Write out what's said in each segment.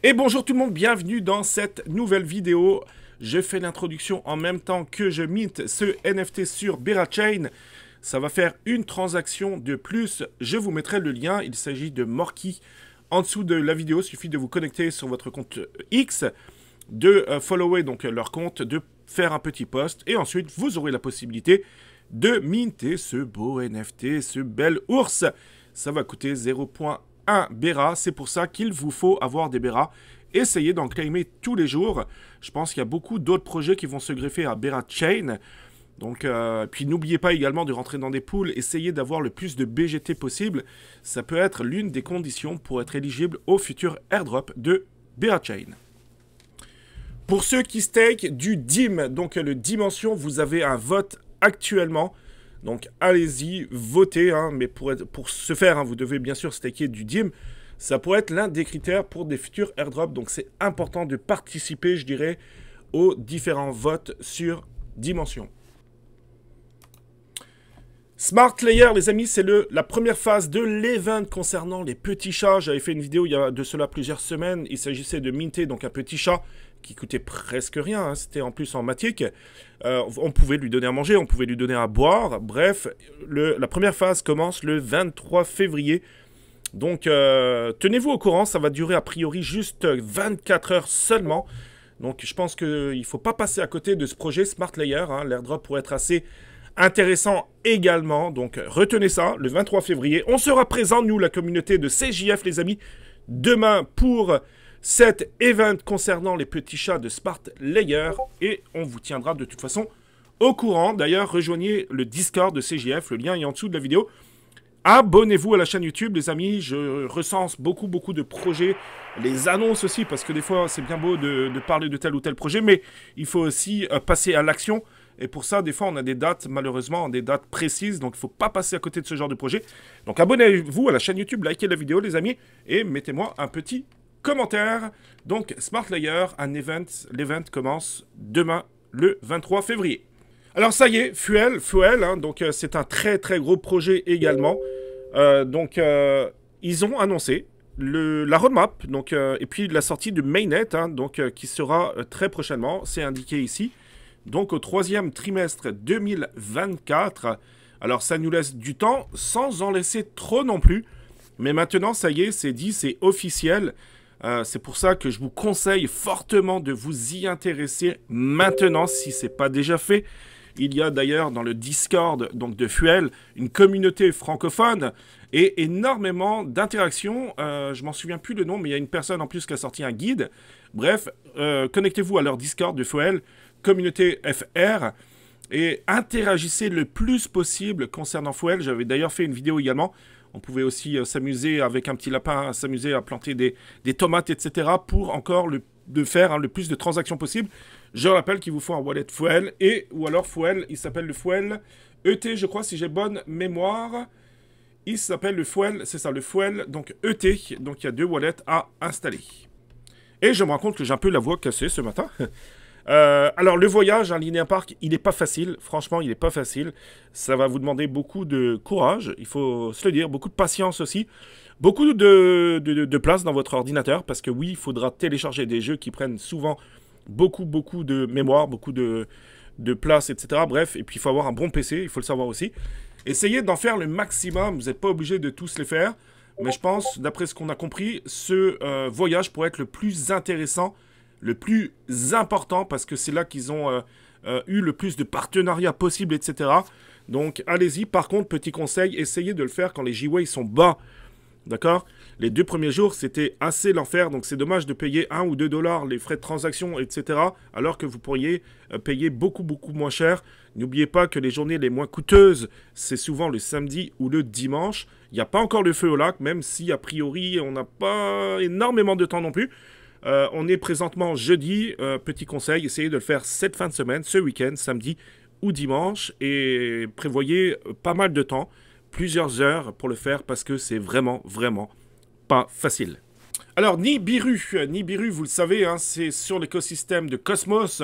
Et bonjour tout le monde, bienvenue dans cette nouvelle vidéo. Je fais l'introduction en même temps que je mint ce NFT sur Berachain. Ça va faire une transaction de plus. Je vous mettrai le lien, il s'agit de Morky. En dessous de la vidéo, il suffit de vous connecter sur votre compte X, de follower donc leur compte, de faire un petit post. Et ensuite, vous aurez la possibilité de minter ce beau NFT, ce bel ours. Ça va coûter 0.1 Bera, c'est pour ça qu'il vous faut avoir des Bera. Essayez d'en claimer tous les jours. Je pense qu'il y a beaucoup d'autres projets qui vont se greffer à Berachain. Donc, puis n'oubliez pas également de rentrer dans des pools. Essayez d'avoir le plus de BGT possible. Ça peut être l'une des conditions pour être éligible au futur airdrop de Berachain. Pour ceux qui stake du DIM, donc le Dimension, vous avez un vote actuellement. Donc allez-y, votez, hein, mais pour ce faire, hein, vous devez bien sûr staker du DIM. Ça pourrait être l'un des critères pour des futurs airdrops, donc c'est important de participer, je dirais, aux différents votes sur Dimension. Smart Layer, les amis, c'est la première phase de l'event concernant les petits chats. J'avais fait une vidéo il y a de cela plusieurs semaines. Il s'agissait de minter donc un petit chat qui coûtait presque rien. Hein. C'était en plus en matic. On pouvait lui donner à manger, on pouvait lui donner à boire. Bref, la première phase commence le 23 février. Donc, tenez-vous au courant. Ça va durer a priori juste 24 heures seulement. Donc, je pense qu'il ne faut pas passer à côté de ce projet Smart Layer. Hein. L'airdrop pourrait être assez intéressant également, donc retenez ça, le 23 février. On sera présent, nous, la communauté de CJF, les amis, demain pour cet event concernant les petits chats de Smart Layer. Et on vous tiendra de toute façon au courant. D'ailleurs, rejoignez le Discord de CJF, le lien est en dessous de la vidéo. Abonnez-vous à la chaîne YouTube, les amis. Je recense beaucoup de projets, les annonces aussi, parce que des fois, c'est bien beau de parler de tel ou tel projet, mais il faut aussi passer à l'action. Et pour ça, des fois, on a des dates, malheureusement, des dates précises. Donc, il ne faut pas passer à côté de ce genre de projet. Donc, abonnez-vous à la chaîne YouTube, likez la vidéo, les amis. Et mettez-moi un petit commentaire. Donc, Smart Layer, l'event commence demain, le 23 février. Alors, ça y est, Fuel, hein, donc c'est un très gros projet également. Ils ont annoncé la roadmap, donc, et puis la sortie de Mainnet, hein, donc, qui sera très prochainement. C'est indiqué ici. Donc au troisième trimestre 2024, alors ça nous laisse du temps sans en laisser trop non plus. Mais maintenant, ça y est, c'est dit, c'est officiel. C'est pour ça que je vous conseille fortement de vous y intéresser maintenant si ce n'est pas déjà fait. Il y a d'ailleurs dans le Discord donc de Fuel une communauté francophone et énormément d'interactions. Je m'en souviens plus le nom, mais il y a une personne en plus qui a sorti un guide. Bref, connectez-vous à leur Discord de Fuel, communauté FR, et interagissez le plus possible concernant Fuel. J'avais d'ailleurs fait une vidéo également. On pouvait aussi s'amuser avec un petit lapin, s'amuser à planter des tomates, etc. pour encore faire le plus de transactions possible. Je rappelle qu'il vous faut un wallet Fuel, ou alors Fuel, il s'appelle le Fuel ET, je crois, si j'ai bonne mémoire. Il s'appelle le Fuel, c'est ça, le Fuel, donc ET, donc il y a 2 wallets à installer. Et je me rends compte que j'ai un peu la voix cassée ce matin. Alors le voyage, un Linear Park, il n'est pas facile, franchement il n'est pas facile, ça va vous demander beaucoup de courage, il faut se le dire, beaucoup de patience aussi, beaucoup de place dans votre ordinateur, parce que oui, il faudra télécharger des jeux qui prennent souvent beaucoup de mémoire, beaucoup de place, etc. Bref, et puis il faut avoir un bon PC, il faut le savoir aussi. Essayez d'en faire le maximum, vous n'êtes pas obligé de tous les faire, mais je pense, d'après ce qu'on a compris, ce voyage pourrait être le plus intéressant, le plus important, parce que c'est là qu'ils ont eu le plus de partenariats possibles, etc. Donc, allez-y. Par contre, petit conseil, essayez de le faire quand les G-Way sont bas. D'accord? Les 2 premiers jours, c'était assez l'enfer. Donc, c'est dommage de payer 1 ou 2 $ les frais de transaction, etc. Alors que vous pourriez payer beaucoup moins cher. N'oubliez pas que les journées les moins coûteuses, c'est souvent le samedi ou le dimanche. Il n'y a pas encore le feu au lac, même si, a priori, on n'a pas énormément de temps non plus. On est présentement jeudi, petit conseil, essayez de le faire cette fin de semaine, ce week-end, samedi ou dimanche, et prévoyez pas mal de temps, plusieurs heures pour le faire, parce que c'est vraiment pas facile. Alors, Nibiru, vous le savez, hein, c'est sur l'écosystème de Cosmos.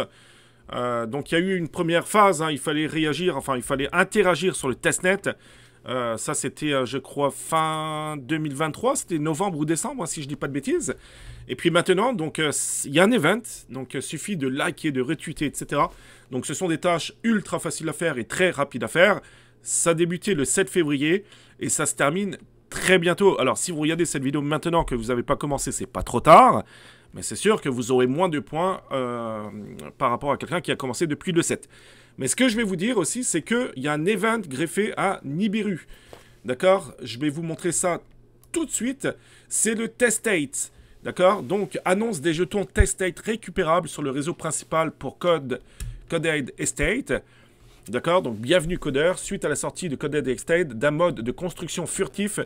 Donc, il y a eu une première phase, hein, il fallait réagir, enfin, il fallait interagir sur le testnet. Ça, c'était, je crois, fin 2023. C'était novembre ou décembre, si je dis pas de bêtises. Et puis maintenant, donc, il y a un event. Donc, suffit de liker, de retweeter, etc. Donc, ce sont des tâches ultra faciles à faire et très rapides à faire. Ça a débuté le 7 février et ça se termine très bientôt. Alors, si vous regardez cette vidéo maintenant que vous n'avez pas commencé, c'est pas trop tard. Mais c'est sûr que vous aurez moins de points par rapport à quelqu'un qui a commencé depuis le 7. Mais ce que je vais vous dire aussi, c'est qu'il y a un event greffé à Nibiru. D'accord? Je vais vous montrer ça tout de suite. C'est le Testate. D'accord? Donc, annonce des jetons Testate récupérables sur le réseau principal pour Coded Estate. D'accord? Donc, bienvenue codeur. Suite à la sortie de Coded Estate d'un mode de construction furtif,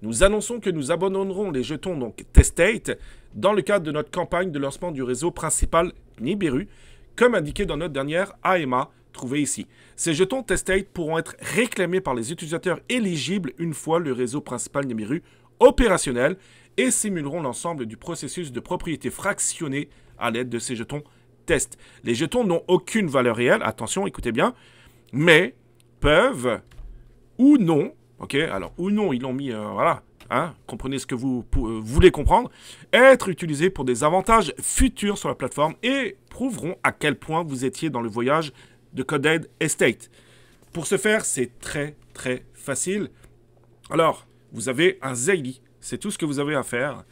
nous annonçons que nous abandonnerons les jetons donc Testate dans le cadre de notre campagne de lancement du réseau principal Nibiru, comme indiqué dans notre dernière AMA trouvée ici. Ces jetons Testate pourront être réclamés par les utilisateurs éligibles une fois le réseau principal Nibiru opérationnel et simuleront l'ensemble du processus de propriété fractionnée à l'aide de ces jetons test. Les jetons n'ont aucune valeur réelle, attention, écoutez bien, mais peuvent ou non, ok, alors ou non, ils l'ont mis, voilà, hein, comprenez ce que vous voulez comprendre, être utilisés pour des avantages futurs sur la plateforme et prouveront à quel point vous étiez dans le voyage de Coded Estate. Pour ce faire, c'est très très facile. Alors, vous avez un Zayli, c'est tout ce que vous avez à faire.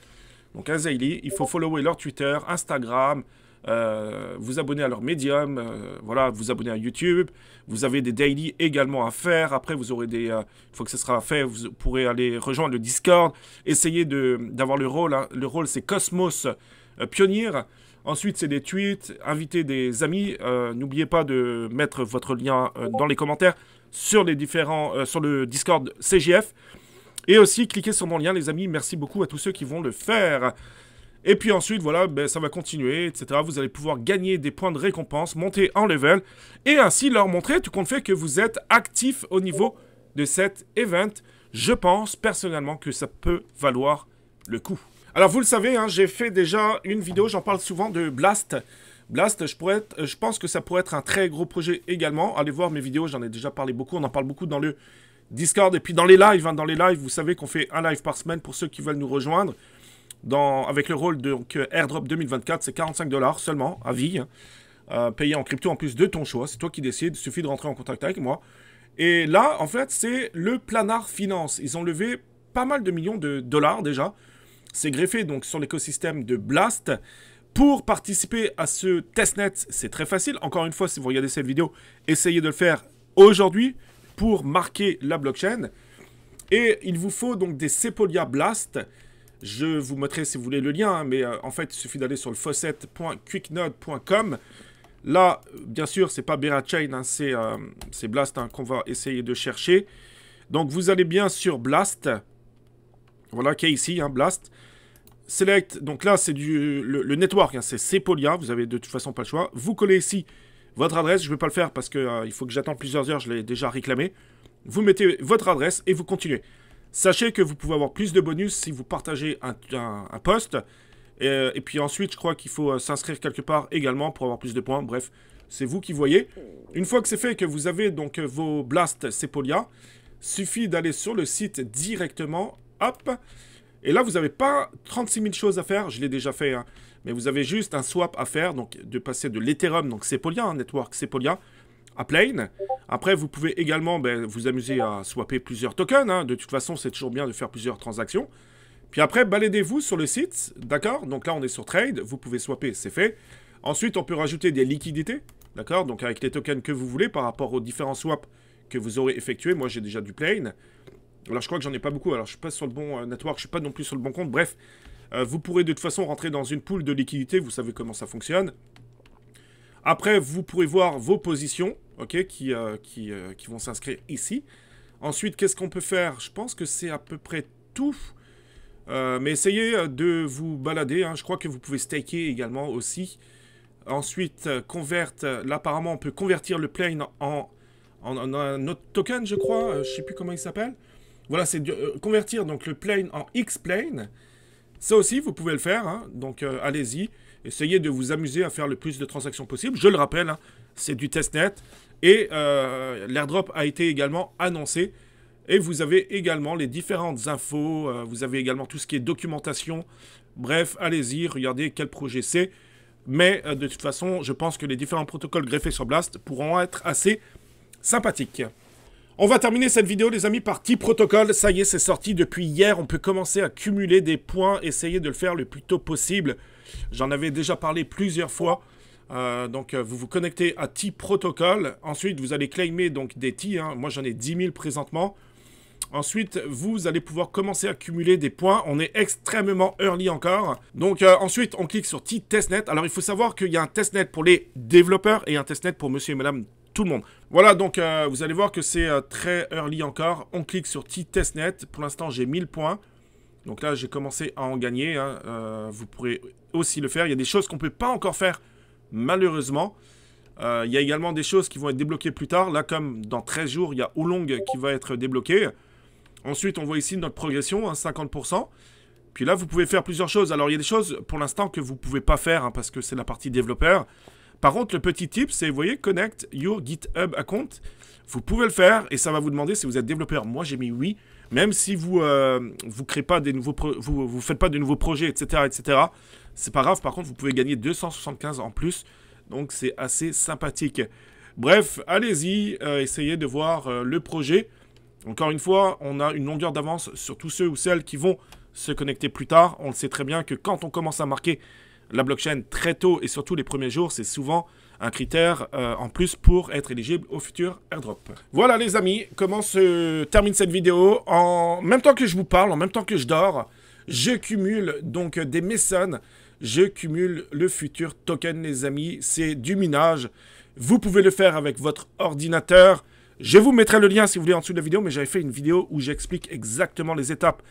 Donc un Zayli, il faut follower leur Twitter, Instagram, vous abonner à leur Medium, voilà, vous abonner à YouTube. Vous avez des daily également à faire. Après, vous aurez des... une fois que ce sera fait, vous pourrez aller rejoindre le Discord. Essayez d'avoir le rôle. Hein. Le rôle, c'est Cosmos Pionnier. Ensuite, c'est des tweets. Invitez des amis. N'oubliez pas de mettre votre lien dans les commentaires sur les différents... sur le Discord CGF. Et aussi, cliquez sur mon lien, les amis. Merci beaucoup à tous ceux qui vont le faire. Et puis ensuite, voilà, ben, ça va continuer, etc. Vous allez pouvoir gagner des points de récompense, monter en level, et ainsi leur montrer tout compte fait que vous êtes actif au niveau de cet event. Je pense personnellement que ça peut valoir le coup. Alors vous le savez, hein, j'ai fait déjà une vidéo, j'en parle souvent de Blast. Blast, je pense que ça pourrait être un très gros projet également. Allez voir mes vidéos, j'en ai déjà parlé beaucoup, on en parle beaucoup dans le Discord. Et puis dans les lives, hein, vous savez qu'on fait un live par semaine pour ceux qui veulent nous rejoindre. Avec le rôle de Airdrop 2024, c'est 45 $ seulement, à vie. Hein, payé en crypto en plus de ton choix. C'est toi qui décides, il suffit de rentrer en contact avec moi. Et là, en fait, c'est le Planar Finance. Ils ont levé pas mal de millions de dollars déjà. C'est greffé donc sur l'écosystème de Blast. Pour participer à ce testnet, c'est très facile. Encore une fois, si vous regardez cette vidéo, essayez de le faire aujourd'hui pour marquer la blockchain. Et il vous faut donc des Sepolia Blast. Je vous mettrai si vous voulez le lien, hein, mais en fait, il suffit d'aller sur le faucet.quicknode.com. Là, bien sûr, c'est pas Berachain, hein, c'est Blast hein, qu'on va essayer de chercher. Donc, vous allez bien sur Blast. Voilà, qui est ici, hein, Blast. Select, donc là, c'est le network, hein, c'est Sepolia. Vous avez de toute façon pas le choix. Vous collez ici votre adresse. Je ne vais pas le faire parce que il faut que j'attende plusieurs heures. Je l'ai déjà réclamé. Vous mettez votre adresse et vous continuez. Sachez que vous pouvez avoir plus de bonus si vous partagez un post. Et puis ensuite, je crois qu'il faut s'inscrire quelque part également pour avoir plus de points. Bref, c'est vous qui voyez. Une fois que c'est fait, que vous avez donc vos Blast Sepolia, suffit d'aller sur le site directement. Hop. Et là, vous n'avez pas 36 000 choses à faire. Je l'ai déjà fait. Hein, mais vous avez juste un swap à faire. Donc, de passer de l'Ethereum, donc Sepolia, hein, Network Sepolia, à Plane. Après, vous pouvez également vous amuser à swapper plusieurs tokens. Hein. De toute façon, c'est toujours bien de faire plusieurs transactions. Puis après, baladez-vous sur le site, d'accord? Donc là, on est sur Trade. Vous pouvez swapper, c'est fait. Ensuite, on peut rajouter des liquidités, d'accord? Donc avec les tokens que vous voulez par rapport aux différents swaps que vous aurez effectués. Moi, j'ai déjà du Plane. Alors, je crois que j'en ai pas beaucoup. Alors, je suis pas sur le bon network. Je suis pas non plus sur le bon compte. Bref, vous pourrez de toute façon rentrer dans une pool de liquidités. Vous savez comment ça fonctionne. Après, vous pourrez voir vos positions, ok, qui vont s'inscrire ici. Ensuite, qu'est-ce qu'on peut faire? Je pense que c'est à peu près tout. Mais essayez de vous balader. Hein. Je crois que vous pouvez staker également aussi. Ensuite, là, apparemment, on peut convertir le plane en un autre token, je crois. Je sais plus comment il s'appelle. Voilà, c'est convertir donc le plane en X-plane. Ça aussi, vous pouvez le faire. Hein. Donc, allez-y. Essayez de vous amuser à faire le plus de transactions possible. Je le rappelle, hein, c'est du testnet. Et l'airdrop a été également annoncé. Et vous avez également les différentes infos, vous avez également tout ce qui est documentation. Bref, allez-y, regardez quel projet c'est. Mais de toute façon, je pense que les différents protocoles greffés sur Blast pourront être assez sympathiques. On va terminer cette vidéo, les amis, par T-Protocol. Ça y est, c'est sorti depuis hier. On peut commencer à cumuler des points, essayer de le faire le plus tôt possible. J'en avais déjà parlé plusieurs fois. Donc, vous vous connectez à T-Protocol. Ensuite, vous allez claimer donc, des T. Hein. Moi, j'en ai 10 000 présentement. Ensuite, vous allez pouvoir commencer à cumuler des points. On est extrêmement early encore. Donc, ensuite, on clique sur T-Testnet. Alors, il faut savoir qu'il y a un testnet pour les développeurs et un testnet pour monsieur et madame tout le monde. Voilà, donc, vous allez voir que c'est très early encore. On clique sur T-Testnet. Pour l'instant, j'ai 1000 points. Donc là, j'ai commencé à en gagner. Hein. Vous pourrez aussi le faire. Il y a des choses qu'on ne peut pas encore faire, malheureusement. Il y a également des choses qui vont être débloquées plus tard. Là, comme dans 13 jours, il y a Oolong qui va être débloqué. Ensuite, on voit ici notre progression, hein, 50%. Puis là, vous pouvez faire plusieurs choses. Alors, il y a des choses, pour l'instant, que vous ne pouvez pas faire, hein, parce que c'est la partie développeur. Par contre, le petit tip, c'est, vous voyez, Connect Your GitHub Account. Vous pouvez le faire, et ça va vous demander si vous êtes développeur. Moi, j'ai mis oui. Même si vous créez pas des nouveaux vous faites pas de nouveaux projets, etc., etc. C'est pas grave. Par contre, vous pouvez gagner 275 en plus. Donc, c'est assez sympathique. Bref, allez-y, essayez de voir le projet. Encore une fois, on a une longueur d'avance sur tous ceux ou celles qui vont se connecter plus tard. On le sait très bien que quand on commence à marquer la blockchain très tôt et surtout les premiers jours, c'est souvent un critère en plus pour être éligible au futur airdrop. Voilà les amis, comment se termine cette vidéo. En même temps que je vous parle, en même temps que je dors, je cumule donc des mécènes. Je cumule le futur token les amis, c'est du minage. Vous pouvez le faire avec votre ordinateur. Je vous mettrai le lien si vous voulez en dessous de la vidéo, mais j'avais fait une vidéo où j'explique exactement les étapes,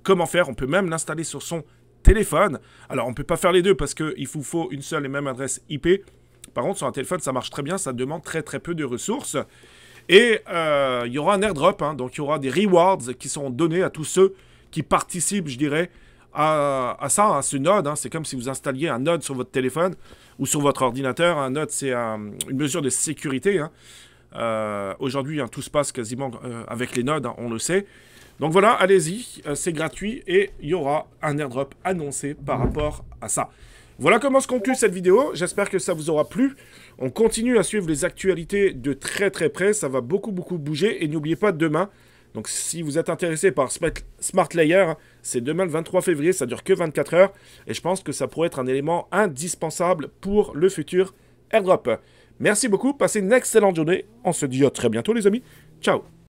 comment faire. On peut même l'installer sur son téléphone. Alors, on ne peut pas faire les deux parce qu'il vous faut une seule et même adresse IP. Par contre, sur un téléphone, ça marche très bien. Ça demande très peu de ressources. Et il y aura un airdrop. Hein, donc, il y aura des rewards qui seront donnés à tous ceux qui participent, je dirais, à ça, à ce node. Hein. C'est comme si vous installiez un node sur votre téléphone ou sur votre ordinateur. Un node, c'est une mesure de sécurité. Hein. Aujourd'hui, hein, tout se passe quasiment avec les nodes, hein, on le sait. Donc voilà, allez-y, c'est gratuit et il y aura un airdrop annoncé par rapport à ça. Voilà comment se conclut cette vidéo, j'espère que ça vous aura plu. On continue à suivre les actualités de très près, ça va beaucoup bouger. Et n'oubliez pas demain, donc si vous êtes intéressé par Smart Layer, hein, c'est demain le 23 février, ça dure que 24 heures. Et je pense que ça pourrait être un élément indispensable pour le futur airdrop. Merci beaucoup, passez une excellente journée. On se dit à très bientôt les amis. Ciao.